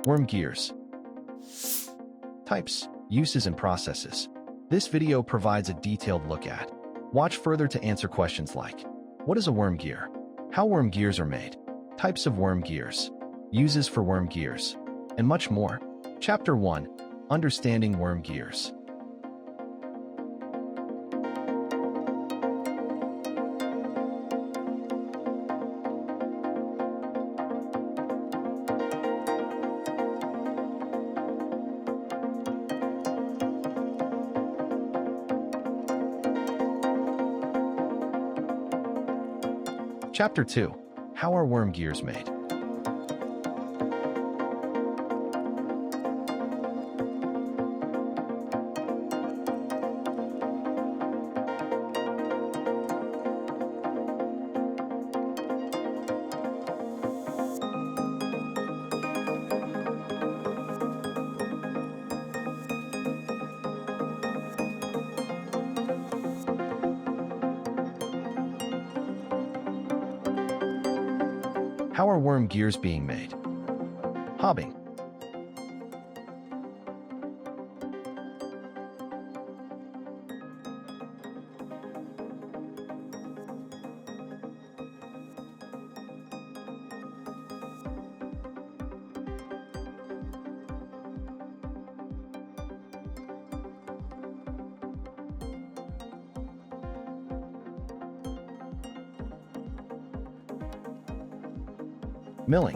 Worm gears. Types, uses, and processes. This video provides a detailed look at. Watch further to answer questions like, what is a worm gear? How worm gears are made? Types of worm gears. Uses for worm gears. And much more. Chapter 1. Understanding worm gears. Chapter 2. How are worm gears made? How are worm gears being made? Hobbing. Milling.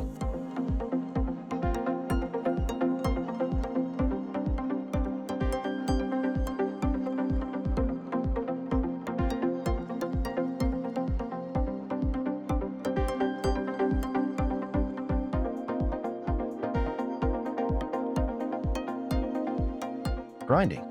Grinding.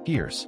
Gears.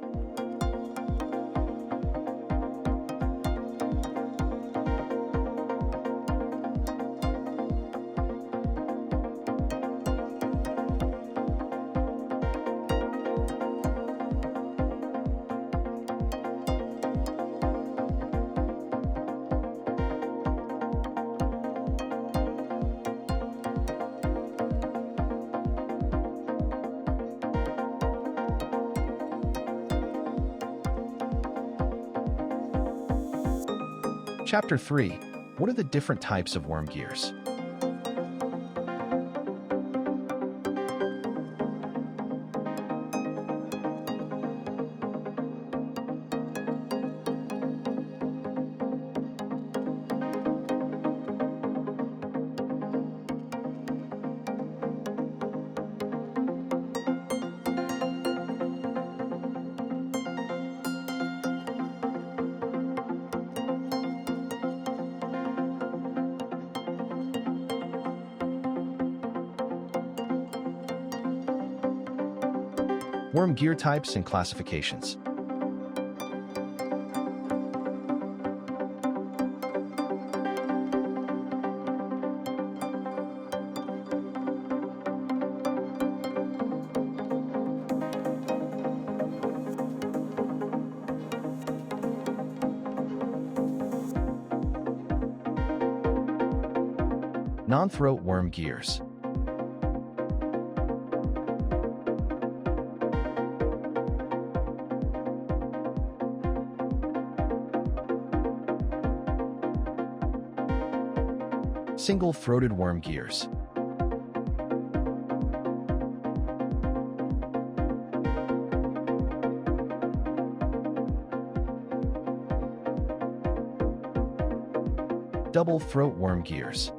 Chapter 3. What are the different types of worm gears? Worm gear types and classifications. Non-throat worm gears. Single-throated worm gears. Double-throat worm gears.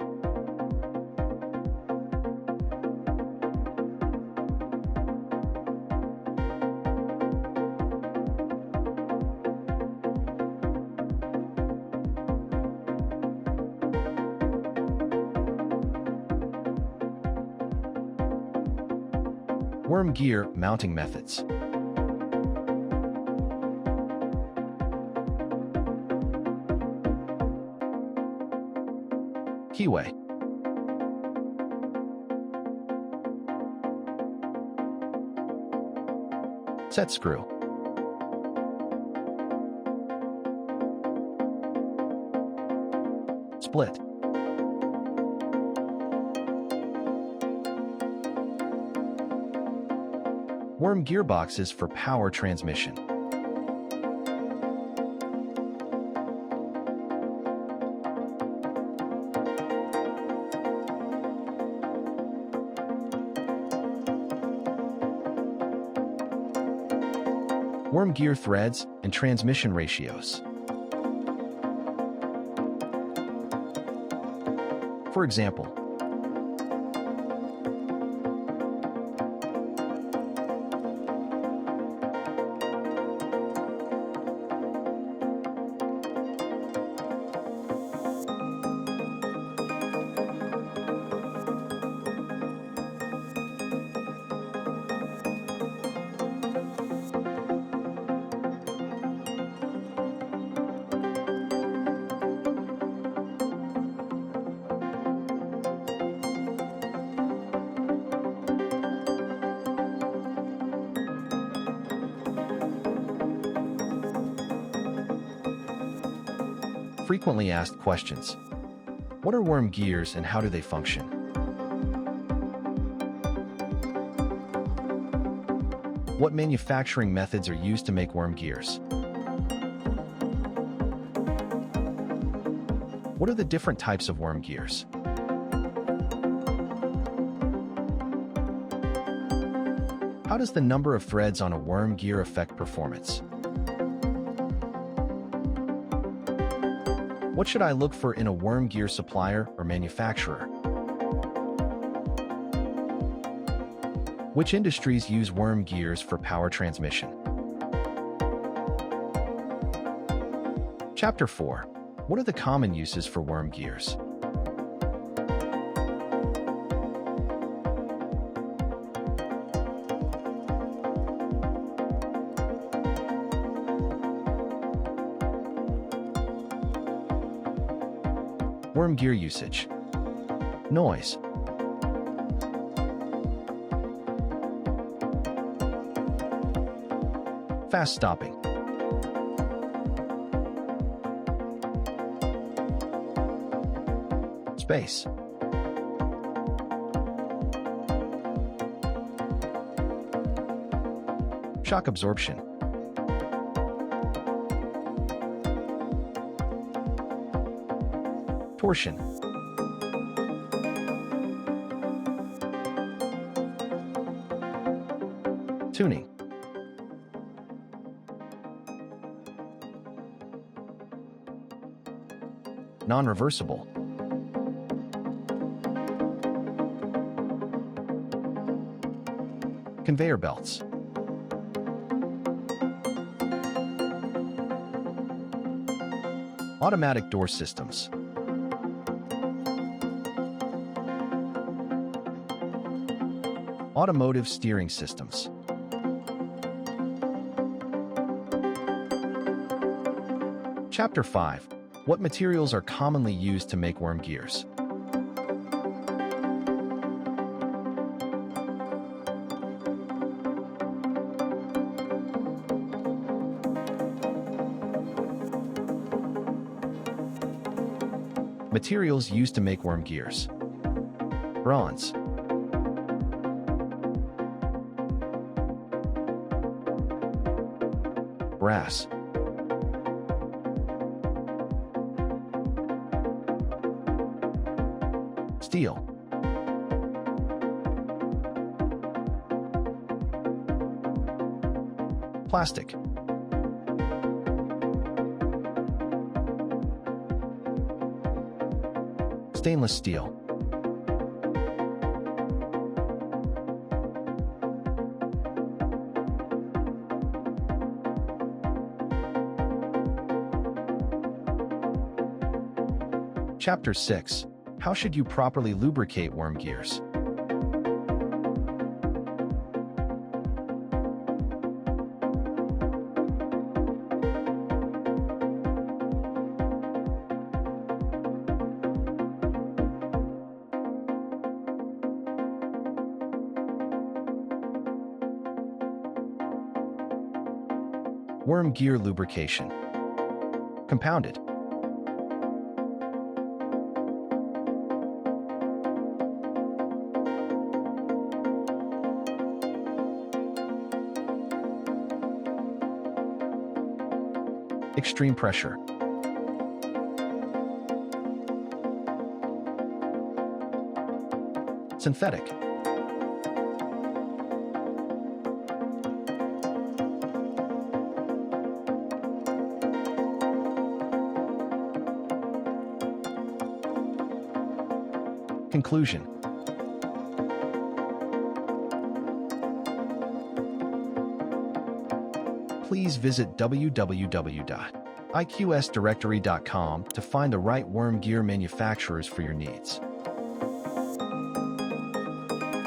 Worm gear mounting methods. Keyway. Set screw. Split. Worm gearboxes for power transmission. Worm gear threads and transmission ratios. For example, frequently asked questions. What are worm gears and how do they function? What manufacturing methods are used to make worm gears? What are the different types of worm gears? How does the number of threads on a worm gear affect performance? What should I look for in a worm gear supplier or manufacturer? Which industries use worm gears for power transmission? Chapter 4. What are the common uses for worm gears? Worm gear usage. Noise. Fast stopping. Space. Shock absorption. Torsion. Tuning. Non-reversible. Conveyor belts. Automatic door systems. Automotive steering systems. Chapter 5. What materials are commonly used to make worm gears? Materials used to make worm gears. Bronze. Brass. Steel. Plastic. Stainless steel. Chapter 6. How should you properly lubricate worm gears? Worm gear lubrication. Compounded. Extreme pressure. Synthetic. Conclusion. Please visit www.iqsdirectory.com to find the right worm gear manufacturers for your needs.